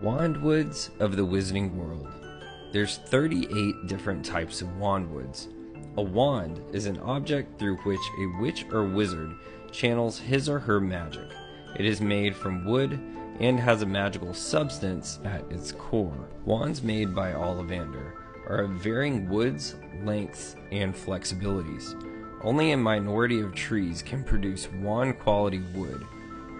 Wandwoods of the Wizarding World. There's 38 different types of wandwoods. A wand is an object through which a witch or wizard channels his or her magic. It is made from wood and has a magical substance at its core. Wands made by Ollivander are of varying woods, lengths, and flexibilities. Only a minority of trees can produce wand-quality wood,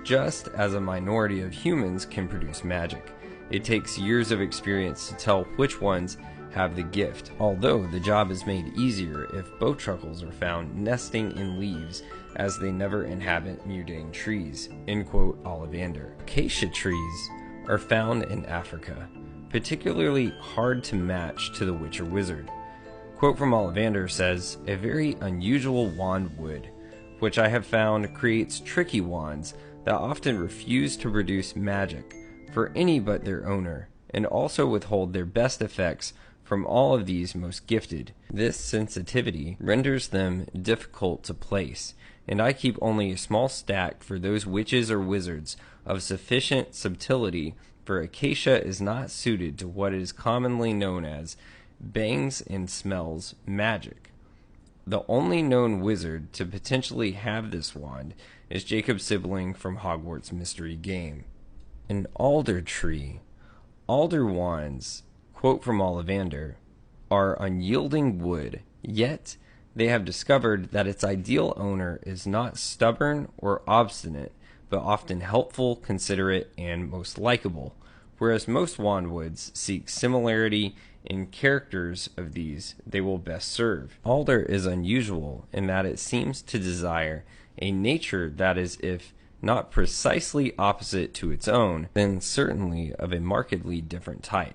just as a minority of humans can produce magic. It takes years of experience to tell which ones have the gift, although the job is made easier if bowtruckles are found nesting in leaves as they never inhabit mutating trees. End quote, Ollivander. Acacia trees are found in Africa, particularly hard to match to the witch or wizard. Quote from Ollivander says, "A very unusual wand wood, which I have found creates tricky wands that often refuse to produce magic for any but their owner, and also withhold their best effects from all of these most gifted. This sensitivity renders them difficult to place, and I keep only a small stack for those witches or wizards of sufficient subtlety, for acacia is not suited to what is commonly known as bangs and smells magic." The only known wizard to potentially have this wand is Jacob Sibling from Hogwarts Mystery Game. An alder tree. Alder wands, quote from Ollivander, are unyielding wood, yet they have discovered that its ideal owner is not stubborn or obstinate, but often helpful, considerate, and most likable, whereas most wandwoods seek similarity in characters of these they will best serve. Alder is unusual in that it seems to desire a nature that is, if not precisely opposite to its own, then certainly of a markedly different type.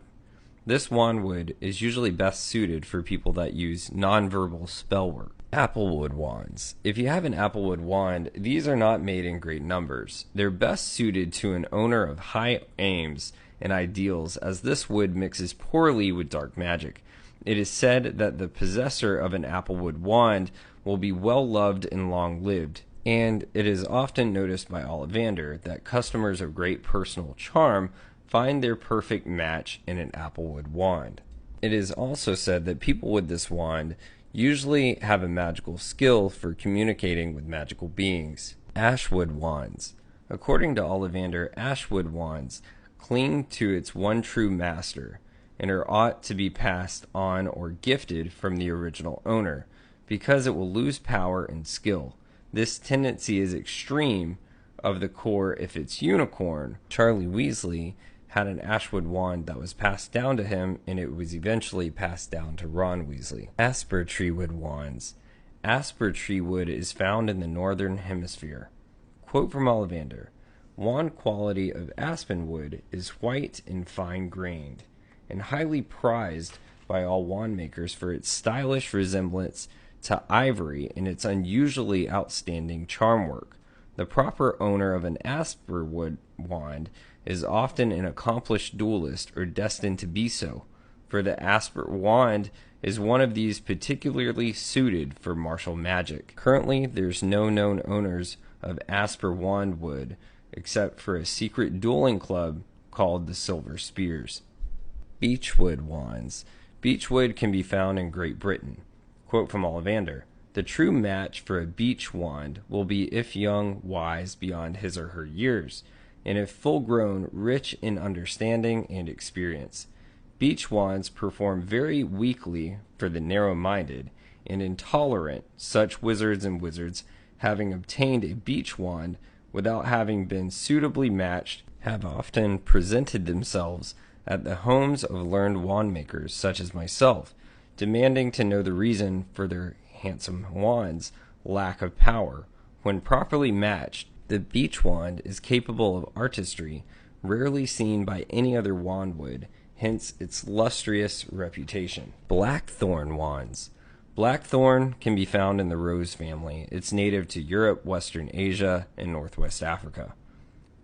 This wandwood is usually best suited for people that use nonverbal spell work. Applewood wands. If you have an applewood wand, these are not made in great numbers. They're best suited to an owner of high aims and ideals, as this wood mixes poorly with dark magic. It is said that the possessor of an applewood wand will be well loved and long lived, and it is often noticed by Ollivander that customers of great personal charm find their perfect match in an applewood wand. It is also said that people with this wand usually have a magical skill for communicating with magical beings. Ashwood wands. According to Ollivander, ashwood wands cling to its one true master, and are ought to be passed on or gifted from the original owner, because it will lose power and skill. This tendency is extreme of the core if its unicorn, Charlie Weasley, had an ashwood wand that was passed down to him, and it was eventually passed down to Ron Weasley. Asper treewood wands. Asper treewood is found in the northern hemisphere. Quote from Ollivander, "Wand quality of aspen wood is white and fine-grained, and highly prized by all wand makers for its stylish resemblance to ivory and its unusually outstanding charm work. The proper owner of an asper wood wand is often an accomplished duelist or destined to be so, for the asper wand is one of these particularly suited for martial magic. Currently, there's no known owners of asper wand wood, except for a secret dueling club called the Silver Spears." Beechwood wands. Beechwood can be found in Great Britain. Quote from Ollivander, "The true match for a beech wand will be if young, wise beyond his or her years, and if full-grown, rich in understanding and experience. Beech wands perform very weakly for the narrow-minded and intolerant, such wizards and wizards, having obtained a beech wand without having been suitably matched, have often presented themselves at the homes of learned wand makers such as myself, demanding to know the reason for their handsome wands' lack of power. When properly matched, the beech wand is capable of artistry rarely seen by any other wandwood, hence its lustrous reputation." Blackthorn wands. Blackthorn can be found in the rose family. It's native to Europe, Western Asia, and Northwest Africa.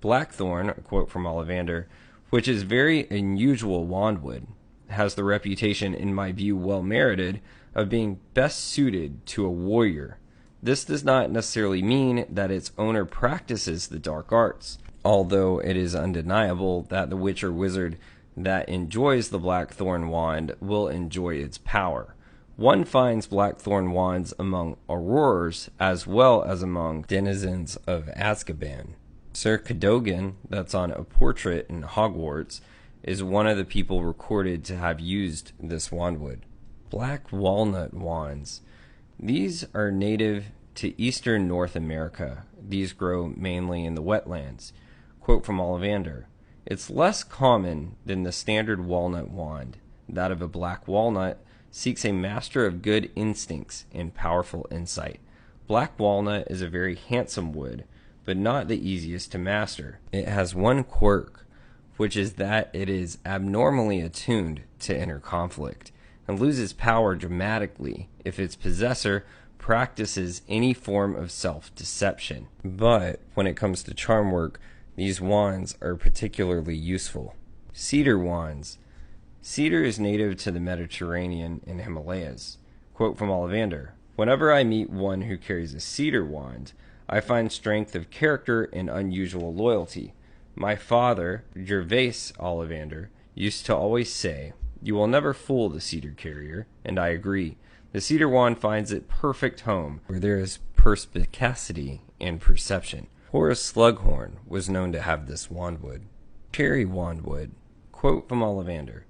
Blackthorn, a quote from Ollivander, which is very unusual wandwood, has the reputation, in my view well merited, of being best suited to a warrior. This does not necessarily mean that its owner practices the dark arts. although it is undeniable that the witch or wizard that enjoys the blackthorn wand will enjoy its power. One finds blackthorn wands among aurors as well as among denizens of Azkaban. Sir Cadogan, that's on a portrait in Hogwarts, is one of the people recorded to have used this wandwood. Black walnut wands. These are native to eastern North America. These grow mainly in the wetlands. Quote from Ollivander, "It's less common than the standard walnut wand. That of a black walnut seeks a master of good instincts and powerful insight. Black walnut is a very handsome wood, but not the easiest to master. It has one quirk, which is that it is abnormally attuned to inner conflict, and loses power dramatically if its possessor practices any form of self-deception. But when it comes to charm work, these wands are particularly useful." Cedar wands. Cedar is native to the Mediterranean and Himalayas. Quote from Ollivander, "Whenever I meet one who carries a cedar wand, I find strength of character and unusual loyalty. My father, Gervase Ollivander, used to always say, 'You will never fool the cedar carrier,' and I agree. The cedar wand finds its perfect home where there is perspicacity and perception." Horace Slughorn was known to have this wandwood. Cherry wandwood. Quote from Ollivander,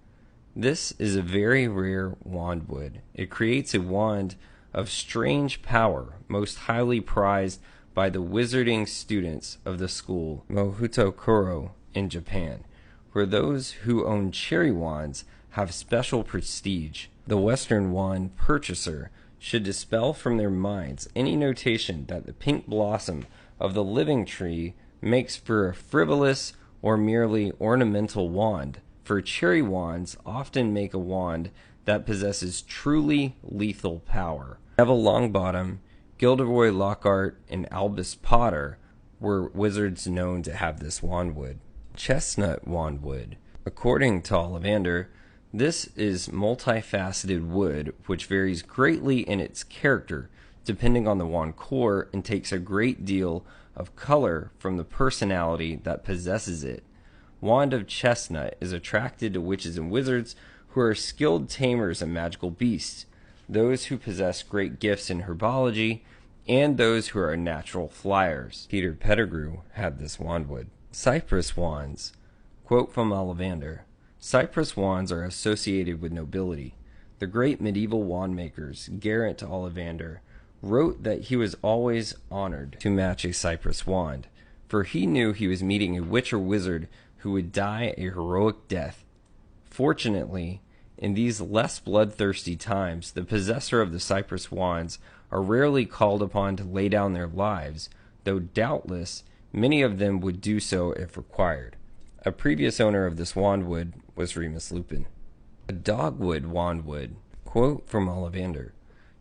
"This is a very rare wandwood. It creates a wand of strange power, most highly prized by the wizarding students of the school Mohutokuro in Japan, where those who own cherry wands have special prestige. The Western wand purchaser should dispel from their minds any notation that the pink blossom of the living tree makes for a frivolous or merely ornamental wand, for cherry wands often make a wand that possesses truly lethal power." Neville Longbottom, Gilderoy Lockhart, and Albus Potter were wizards known to have this wandwood. Chestnut wandwood. According to Ollivander, this is multifaceted wood which varies greatly in its character depending on the wand core and takes a great deal of color from the personality that possesses it. Wand of chestnut is attracted to witches and wizards who are skilled tamers of magical beasts, those who possess great gifts in herbology, and those who are natural flyers. Peter Pettigrew had this wandwood. Cypress wands. Quote from Ollivander, "Cypress wands are associated with nobility. The great medieval wand makers, Geraint Ollivander, wrote that he was always honored to match a cypress wand, for he knew he was meeting a witch or wizard who would die a heroic death. Fortunately, in these less bloodthirsty times, the possessor of the cypress wands are rarely called upon to lay down their lives, though doubtless many of them would do so if required. A previous owner of this wandwood was Remus Lupin." A dogwood wandwood. Quote from Ollivander,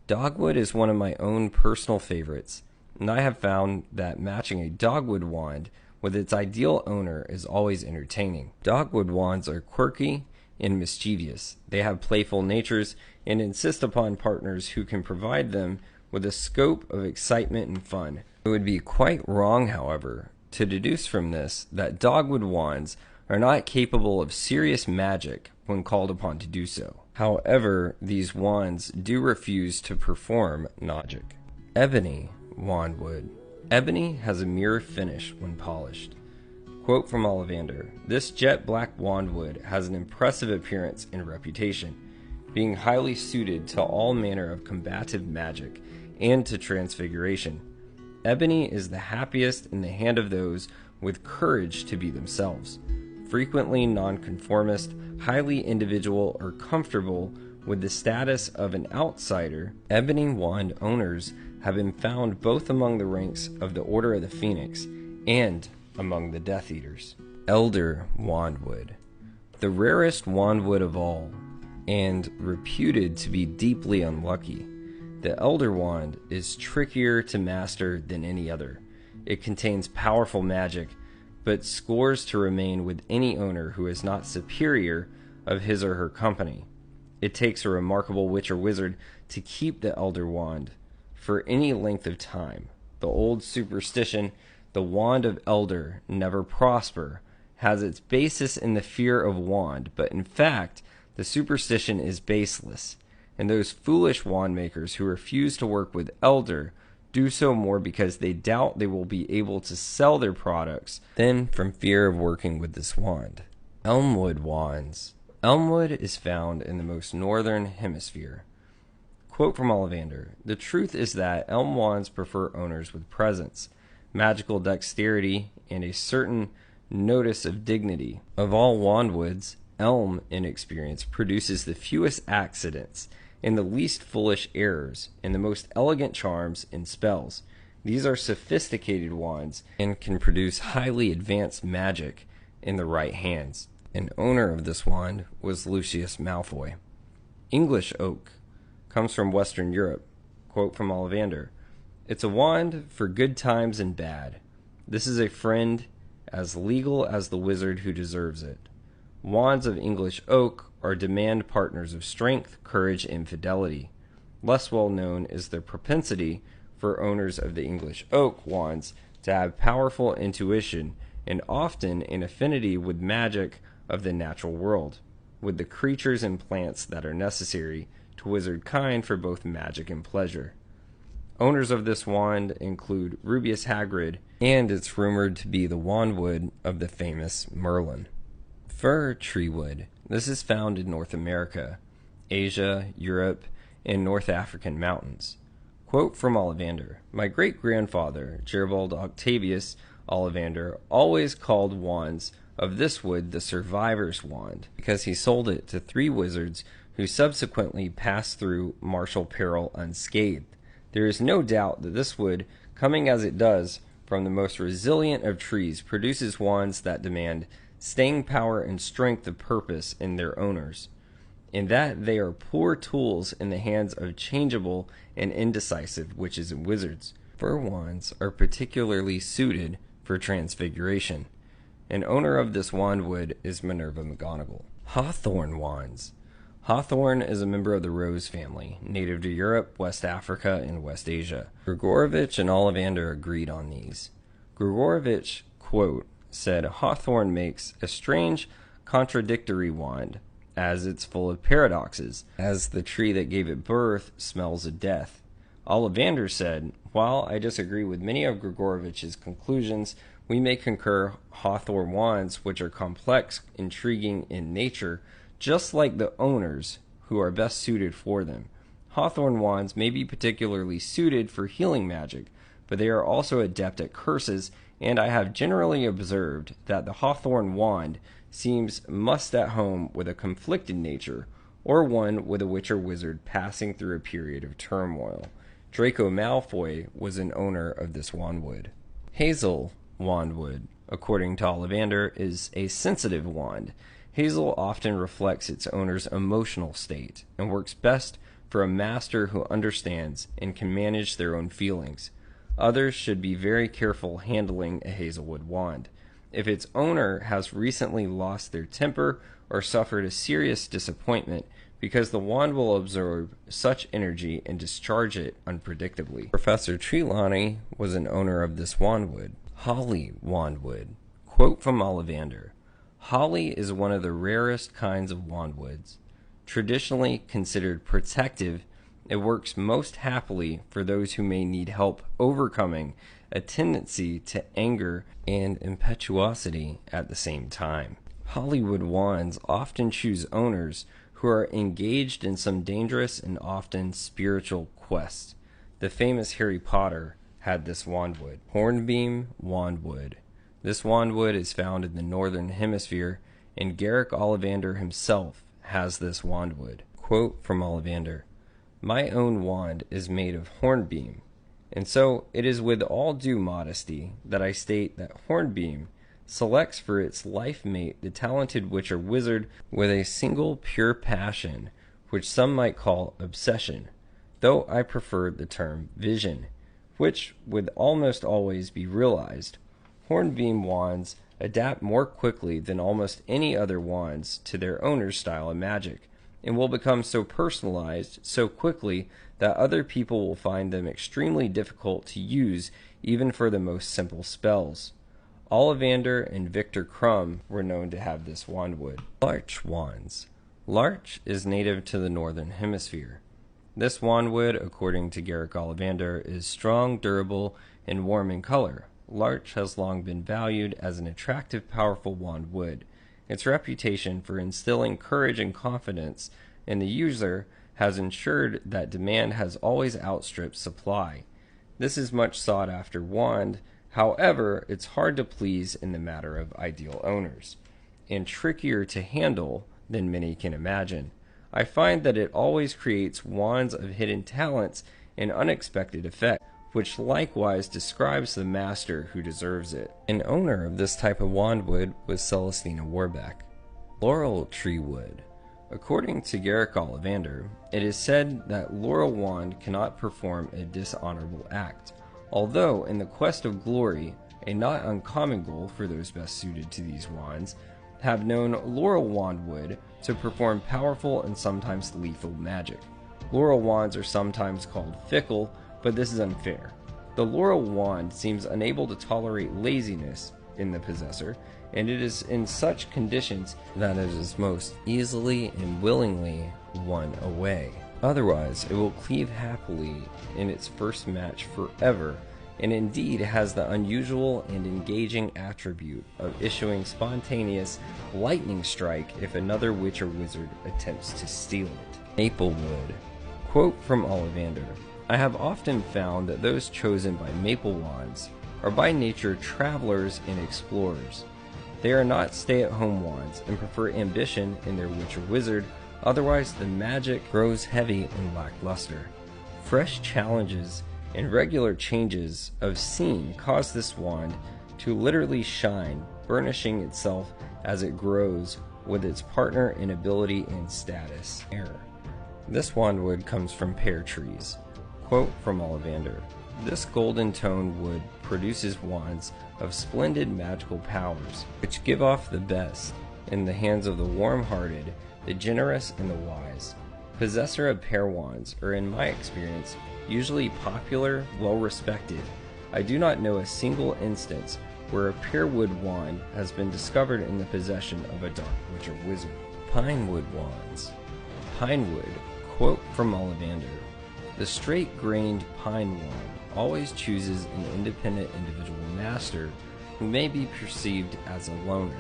"Dogwood is one of my own personal favorites, and I have found that matching a dogwood wand with its ideal owner is always entertaining. Dogwood wands are quirky and mischievous. They have playful natures and insist upon partners who can provide them with a scope of excitement and fun. It would be quite wrong, however, to deduce from this that dogwood wands are not capable of serious magic when called upon to do so. However, these wands do refuse to perform magic." Ebony wandwood. Ebony has a mirror finish when polished. Quote from Ollivander, "This jet black wandwood has an impressive appearance and reputation, being highly suited to all manner of combative magic and to transfiguration. Ebony is the happiest in the hand of those with courage to be themselves. Frequently nonconformist, highly individual, or comfortable with the status of an outsider, ebony wand owners have been found both among the ranks of the Order of the Phoenix and among the Death Eaters." Elder wandwood. The rarest wandwood of all, and reputed to be deeply unlucky. The elder wand is trickier to master than any other. It contains powerful magic, but scores to remain with any owner who is not superior of his or her company. It takes a remarkable witch or wizard to keep the elder wand for any length of time. The old superstition the wand of elder never prosper, has its basis in the fear of wand, but in fact, the superstition is baseless, and those foolish wand makers who refuse to work with elder do so more because they doubt they will be able to sell their products than from fear of working with this wand. Elmwood wands. Elmwood is found in the most northern hemisphere. Quote from Ollivander: "The truth is that elm wands prefer owners with presence, magical dexterity, and a certain notice of dignity. Of all wandwoods, elm, in experience, produces the fewest accidents, and the least foolish errors, and the most elegant charms and spells. These are sophisticated wands, and can produce highly advanced magic in the right hands." An owner of this wand was Lucius Malfoy. English oak comes from Western Europe. Quote from Ollivander: "It's a wand for good times and bad. This is a friend as legal as the wizard who deserves it. Wands of English oak are demand partners of strength, courage, and fidelity. Less well known is the propensity for owners of the English oak wands to have powerful intuition and often an affinity with magic of the natural world, with the creatures and plants that are necessary to wizard kind for both magic and pleasure. Owners of this wand include Rubeus Hagrid, and it's rumored to be the wandwood of the famous Merlin." Fir tree wood. This is found in North America, Asia, Europe, and North African mountains. Quote from Ollivander: "My great-grandfather, Gerald Octavius Ollivander, always called wands of this wood the survivor's wand, because he sold it to 3 wizards who subsequently passed through martial peril unscathed. There is no doubt that this wood, coming as it does from the most resilient of trees, produces wands that demand staying power and strength of purpose in their owners, in that they are poor tools in the hands of changeable and indecisive witches and wizards. Fir wands are particularly suited for transfiguration. An owner of this wandwood is Minerva McGonagall." Hawthorn wands. Hawthorn is a member of the rose family, native to Europe, West Africa, and West Asia. Grigorovich and Ollivander agreed on these. Grigorovich, quote, said, "Hawthorn makes a strange, contradictory wand, as it's full of paradoxes, as the tree that gave it birth smells of death." Ollivander said, "While I disagree with many of Grigorovich's conclusions, we may concur Hawthorn wands, which are complex, intriguing in nature, just like the owners who are best suited for them. Hawthorn wands may be particularly suited for healing magic, but they are also adept at curses, and I have generally observed that the Hawthorn wand seems must at home with a conflicted nature, or one with a witch or wizard passing through a period of turmoil. Draco Malfoy was an owner of this wandwood." Hazel wandwood, according to Ollivander, is a sensitive wand. Hazel often reflects its owner's emotional state and works best for a master who understands and can manage their own feelings. Others should be very careful handling a hazelwood wand. If its owner has recently lost their temper or suffered a serious disappointment, because the wand will absorb such energy and discharge it unpredictably. Professor Trelawney was an owner of this wandwood. Holly wandwood. Quote from Ollivander: "Holly is one of the rarest kinds of wandwoods. Traditionally considered protective, it works most happily for those who may need help overcoming a tendency to anger and impetuosity at the same time. Hollywood wands often choose owners who are engaged in some dangerous and often spiritual quest. The famous Harry Potter had this wandwood." Hornbeam wandwood. This wandwood is found in the northern hemisphere, and Garrick Ollivander himself has this wandwood. Quote from Ollivander: "My own wand is made of hornbeam, and so it is with all due modesty that I state that hornbeam selects for its life mate the talented witch or wizard with a single pure passion, which some might call obsession, though I prefer the term vision, which would almost always be realized. Hornbeam wands adapt more quickly than almost any other wands to their owner's style of magic, and will become so personalized so quickly that other people will find them extremely difficult to use even for the most simple spells. Ollivander and Victor Crumb were known to have this wandwood. Larch wands. Larch is native to the northern hemisphere. This wandwood, according to Garrick Ollivander, is strong, durable, and warm in color. Larch has long been valued as an attractive, powerful wandwood. Its reputation for instilling courage and confidence in the user has ensured that demand has always outstripped supply. This is much sought after wand. However, it's hard to please in the matter of ideal owners, and trickier to handle than many can imagine. I find that it always creates wands of hidden talents and unexpected effects, which likewise describes the master who deserves it. An owner of this type of wandwood was Celestina Warbeck. Laurel tree wood. According to Garrick Ollivander, it is said that laurel wand cannot perform a dishonorable act, although in the quest of glory, a not uncommon goal for those best suited to these wands, have known laurel wandwood to perform powerful and sometimes lethal magic. Laurel wands are sometimes called fickle, but this is unfair. The laurel wand seems unable to tolerate laziness in the possessor, and it is in such conditions that it is most easily and willingly won away. Otherwise, it will cleave happily in its first match forever, and indeed has the unusual and engaging attribute of issuing spontaneous lightning strike if another witch or wizard attempts to steal it. Maplewood. Quote from Ollivander: I have often found that those chosen by maple wands are by nature travelers and explorers. They are not stay-at-home wands and prefer ambition in their witch or wizard, otherwise the magic grows heavy and lackluster. Fresh challenges and regular changes of scene cause this wand to literally shine, burnishing itself as it grows with its partner in ability and status. This wandwood comes from pear trees. Quote from Ollivander: this golden tone wood produces wands of splendid magical powers, which give off the best in the hands of the warm-hearted, the generous, and the wise. Possessor of pear wands are, in my experience, usually popular, well-respected. I do not know a single instance where a pearwood wand has been discovered in the possession of a dark witch or wizard. Pinewood wands. Pinewood. Quote from Ollivander: the straight-grained pine wand always chooses an independent individual master who may be perceived as a loner,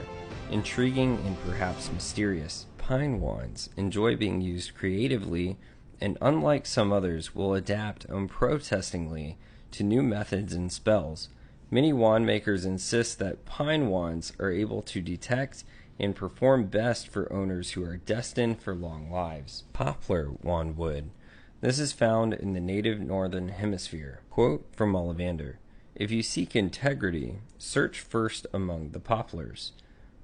intriguing and perhaps mysterious. Pine wands enjoy being used creatively, and unlike some others, will adapt unprotestingly to new methods and spells. Many wand makers insist that pine wands are able to detect and perform best for owners who are destined for long lives. Poplar wandwood. This is found in the native northern hemisphere. Quote from Ollivander: if you seek integrity, search first among the poplars,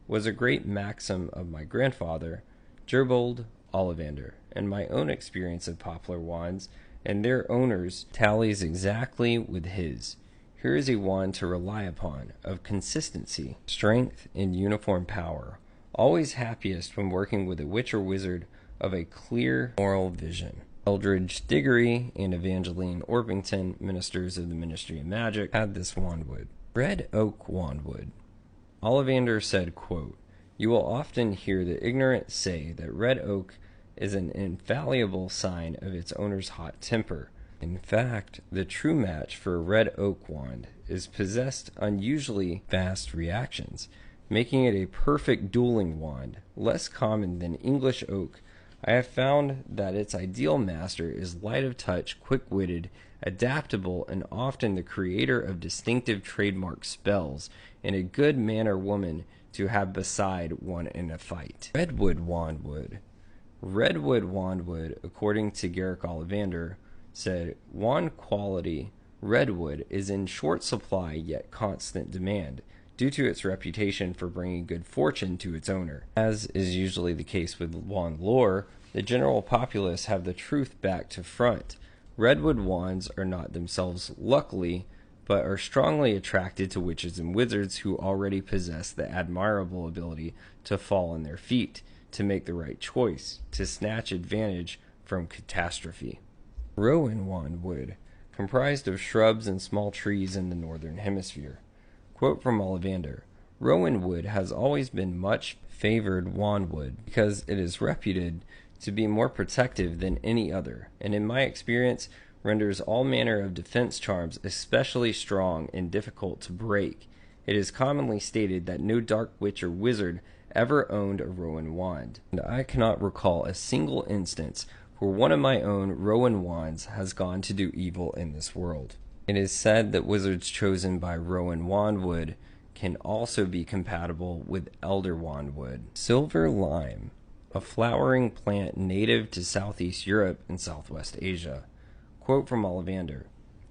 was a great maxim of my grandfather, Gerbold Ollivander, and my own experience of poplar wands and their owners tallies exactly with his. Here is a wand to rely upon, of consistency, strength, and uniform power, always happiest when working with a witch or wizard of a clear moral vision. Eldridge Diggory and Evangeline Orpington, ministers of the Ministry of Magic, had this wandwood. Red oak wandwood. Ollivander said, quote, you will often hear the ignorant say that red oak is an infallible sign of its owner's hot temper. In fact, the true match for a red oak wand is possessed unusually fast reactions, making it a perfect dueling wand, less common than English oak. I have found that its ideal master is light of touch, quick-witted, adaptable, and often the creator of distinctive trademark spells, and a good man or woman to have beside one in a fight. Redwood wandwood. Redwood wandwood, according to Garrick Ollivander, said, wand quality redwood is in short supply yet constant demand, due to its reputation for bringing good fortune to its owner. As is usually the case with wand lore, the general populace have the truth back to front. Redwood wands are not themselves luckily, but are strongly attracted to witches and wizards who already possess the admirable ability to fall on their feet, to make the right choice, to snatch advantage from catastrophe. Rowan wandwood. comprised of shrubs and small trees in the northern hemisphere. Quote from Ollivander: Rowan wood has always been much favored wand wood because it is reputed to be more protective than any other, and in my experience renders all manner of defense charms especially strong and difficult to break. It is commonly stated that no dark witch or wizard ever owned a rowan wand, and I cannot recall a single instance where one of my own rowan wands has gone to do evil in this world. It is said that wizards chosen by rowan wand wood can also be compatible with elder wand wood. Silver lime, a flowering plant native to Southeast Europe and Southwest Asia. Quote from Ollivander: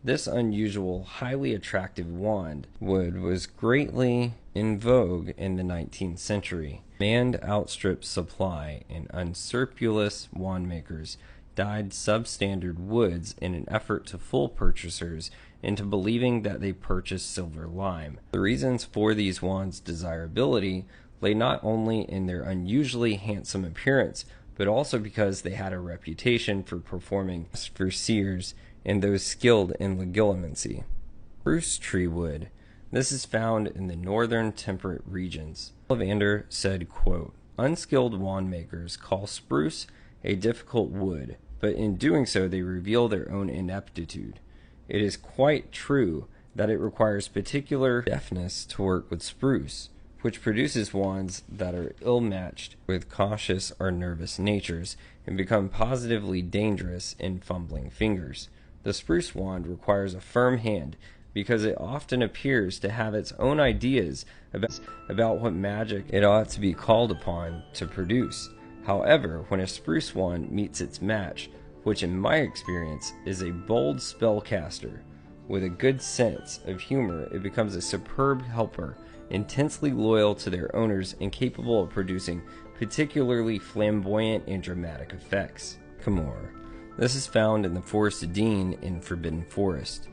This unusual, highly attractive wand wood was greatly in vogue in the 19th century. Demand outstripped supply, and unscrupulous wand makers dyed substandard woods in an effort to fool purchasers into believing that they purchased silver lime. The reasons for these wands' desirability lay not only in their unusually handsome appearance, but also because they had a reputation for performing for seers and those skilled in legilimency. Spruce tree wood. This is found in the northern temperate regions. Ollivander said, quote, Unskilled wand makers call spruce a difficult wood, but in doing so they reveal their own ineptitude. It is quite true that it requires particular deftness to work with spruce, which produces wands that are ill-matched with cautious or nervous natures and become positively dangerous in fumbling fingers. The spruce wand requires a firm hand because it often appears to have its own ideas about what magic it ought to be called upon to produce. However, when a spruce wand meets its match, which in my experience is a bold spellcaster with a good sense of humor, it becomes a superb helper, intensely loyal to their owners and capable of producing particularly flamboyant and dramatic effects. Sycamore. This is found in the Forest of Dean in Forbidden Forest.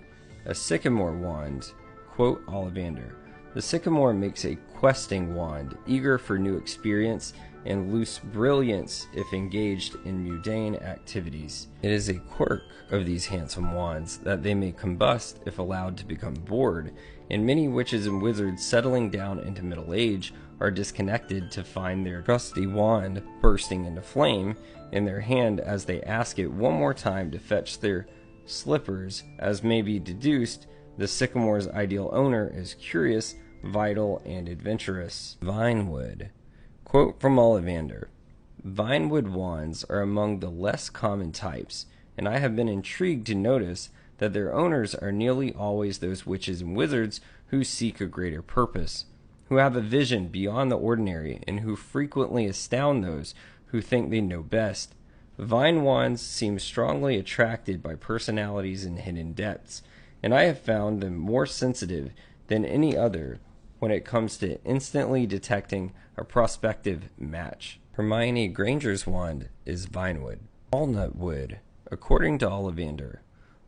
A sycamore wand. Quote Ollivander: The sycamore makes a questing wand, eager for new experience and loose brilliance if engaged in mundane activities. It is a quirk of these handsome wands that they may combust if allowed to become bored, and many witches and wizards settling down into middle age are disconnected to find their trusty wand bursting into flame in their hand as they ask it one more time to fetch their slippers. As may be deduced, the sycamore's ideal owner is curious, vital, and adventurous. Vinewood. Quote from Ollivander: Vinewood wands are among the less common types, and I have been intrigued to notice that their owners are nearly always those witches and wizards who seek a greater purpose, who have a vision beyond the ordinary, and who frequently astound those who think they know best. Vine wands seem strongly attracted by personalities in hidden depths, and I have found them more sensitive than any other when it comes to instantly detecting a prospective match. Hermione Granger's wand is vinewood. Walnut wood. According to Ollivander,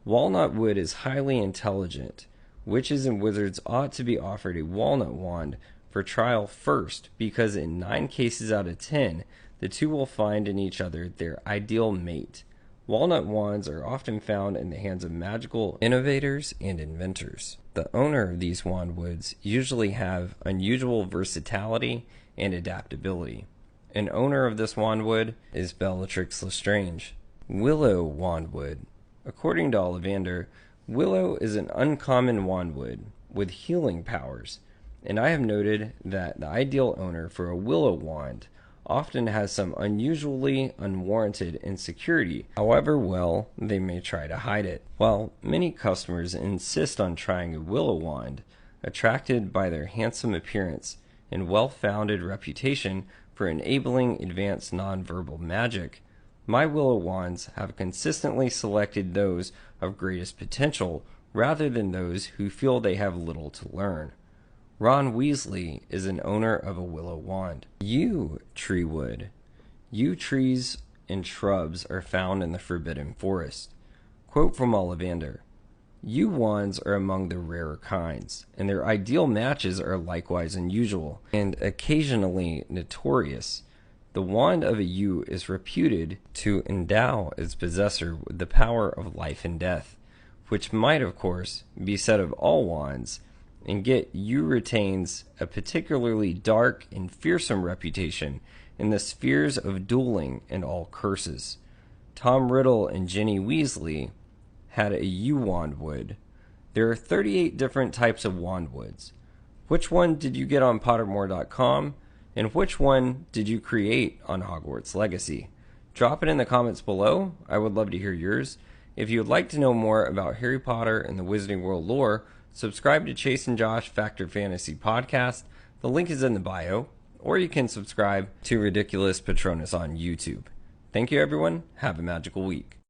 walnut wood is highly intelligent. Witches and wizards ought to be offered a walnut wand for trial first, because in 9 cases out of 10, the two will find in each other their ideal mate. Walnut wands are often found in the hands of magical innovators and inventors. The owner of these wand woods usually have unusual versatility and adaptability. An owner of this wand wood is Bellatrix Lestrange. Willow wand wood. According to Ollivander, willow is an uncommon wand wood with healing powers, and I have noted that the ideal owner for a willow wand often has some unusually unwarranted insecurity, however well they may try to hide it. While many customers insist on trying a willow wand, attracted by their handsome appearance and well-founded reputation for enabling advanced nonverbal magic, my willow wands have consistently selected those of greatest potential rather than those who feel they have little to learn. Ron Weasley is an owner of a willow wand. Yew tree wood. Yew trees and shrubs are found in the Forbidden Forest. Quote from Ollivander: Yew wands are among the rarer kinds, and their ideal matches are likewise unusual and occasionally notorious. The wand of a yew is reputed to endow its possessor with the power of life and death, which might, of course, be said of all wands, and yet you retains a particularly dark and fearsome reputation in the spheres of dueling and all curses. Tom Riddle and Ginny Weasley had a yew wandwood. There are 38 different types of wandwoods. Which one did you get on Pottermore.com, and which one did you create on Hogwarts Legacy? Drop it in the comments below. I would love to hear yours. If you would like to know more about Harry Potter and the Wizarding World lore, subscribe to Chase and Josh Factor Fantasy Podcast. The link is in the bio, or you can subscribe to Ridiculous Patronus on YouTube. Thank you, everyone. Have a magical week.